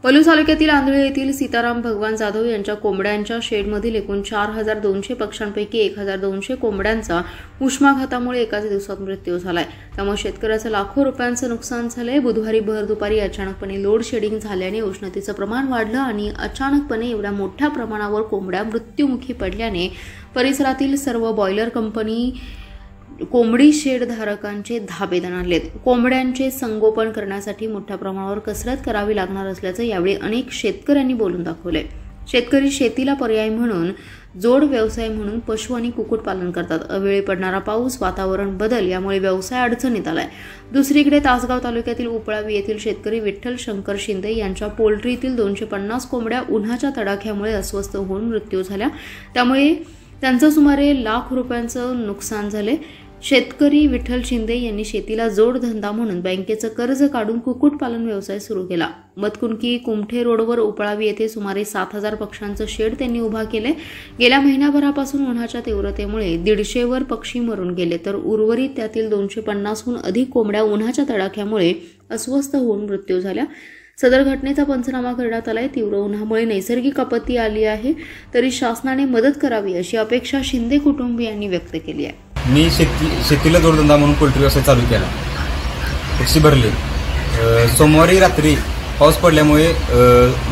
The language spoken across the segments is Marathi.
पलूस तालुक्यातील आंधळे येथील सीताराम भगवान जाधव यांच्या कोंबड्यांच्या शेडमधील एकूण 4,200 पक्ष्यांपैकी 1,200 कोंबड्यांचा उष्माघातामुळे एकाच दिवसात मृत्यू झालाय। त्यामुळे शेतकऱ्याचं लाखो रुपयांचं नुकसान झालंय। बुधवारी भर दुपारी अचानकपणे लोड शेडिंग झाल्याने उष्णतेचं प्रमाण वाढलं आणि अचानकपणे एवढ्या मोठ्या प्रमाणावर कोंबड्या मृत्युमुखी पडल्याने परिसरातील सर्व बॉयलर कंपनी कोंबडी शेड धारकांचे धाबे दणाणलेत। कोंबड्यांचे संगोपन करण्यासाठी मोठ्या प्रमाणावर कसरत करावी लागणार असल्याचं यावेळी अनेक शेतकऱ्यांनी बोलून दाखवले। शेतकरी शेतीला पर्याय म्हणून जोड व्यवसाय म्हणून पशु आणि कुक्कुट पालन करतात। अवेळी पडणारा पाऊस, वातावरण बदल यामुळे व्यवसाय अडचणीत आलाय। दुसरीकडे तासगाव तालुक्यातील उपळावी येथील शेतकरी विठ्ठल शंकर शिंदे यांच्या पोल्ट्रीतील 250 कोंबड्या उन्हाच्या तडाख्यामुळे अस्वस्थ होऊन मृत्यू झाल्या। त्यामुळे त्यांचं सुमारे लाख रुपयांचं नुकसान झाले। शेतकरी विठ्ठल शिंदे यांनी शेतीला जोडधंदा म्हणून बँकेचं कर्ज काढून कुक्कुटपालन व्यवसाय सुरू केला। मतकुंकी कुमठे रोडवर उपळावी येथे सुमारे 7,000 पक्ष्यांचं शेड त्यांनी उभा केले। गेल्या महिनाभरापासून उन्हाच्या तीव्रतेमुळे 150 वर पक्षी मरून गेले, तर उर्वरित त्यातील 250हून अधिक कोंबड्या उन्हाच्या तडाख्यामुळे अस्वस्थ होऊन मृत्यू झाल्या। सदर घटनेचा पंचनामा करण्यात आलाय। तीव्र उन्हामुळे नैसर्गिक आपत्ती आली आहे, तरी शासनाने मदत करावी अशी अपेक्षा शिंदे कुटुंबियांनी व्यक्त केली आहे। मी शेतीला जोडधंदा म्हणून पोल्ट्री व्यवसाय चालू केला। पक्षी भरले। सोमवारी रात्री पाऊस पडल्यामुळे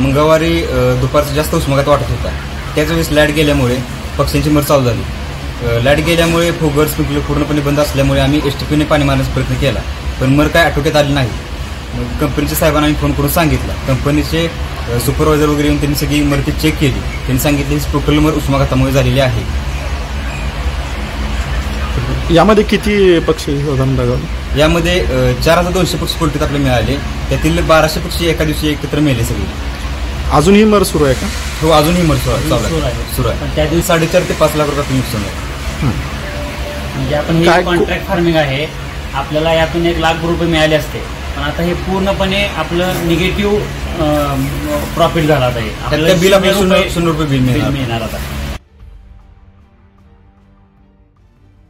मंगळवारी दुपारचा जास्त उष्माघात वाटत होता। त्याच वेळेस लाईट गेल्यामुळे पक्ष्यांची मर चालू झाली। लाईट गेल्यामुळे फोगर स्प्रिंकलर पूर्णपणे बंद असल्यामुळे आम्ही एसटीपीने पाणी मारण्याचा प्रयत्न केला, पण मर काय आटोक्यात आली नाही। कंपनीच्या साहेबांना आम्ही फोन करून सांगितलं। कंपनीचे सुपरवायझर वगैरे येऊन त्यांनी सगळी मर चेक केली। त्यांनी सांगितले टोटल मर उष्माघातामुळे झालेली आहे। यामध्ये किती पक्षी यामध्ये 4,200 पक्षी पोल्ट्रीत आपल्याला मिळाले। त्यातील 1,200 पक्षी एका दिवशी एकत्र मेले सगळे। अजूनही मर सुरू आहे का? हो, अजूनही मर सुरू आहे। त्या दिवशी 4.5 ते 5 लाख रुपये नुकसान आहे। म्हणजे आपण हे कॉन्ट्रॅक्ट फार्मिंग आहे, आपल्याला यातून 1 लाख रुपये मिळाले असते, पण आता हे पूर्णपणे आपलं निगेटिव्ह प्रॉफिट झाला आहे। आपल्याला 0 रुपये बिल मिळणार आता।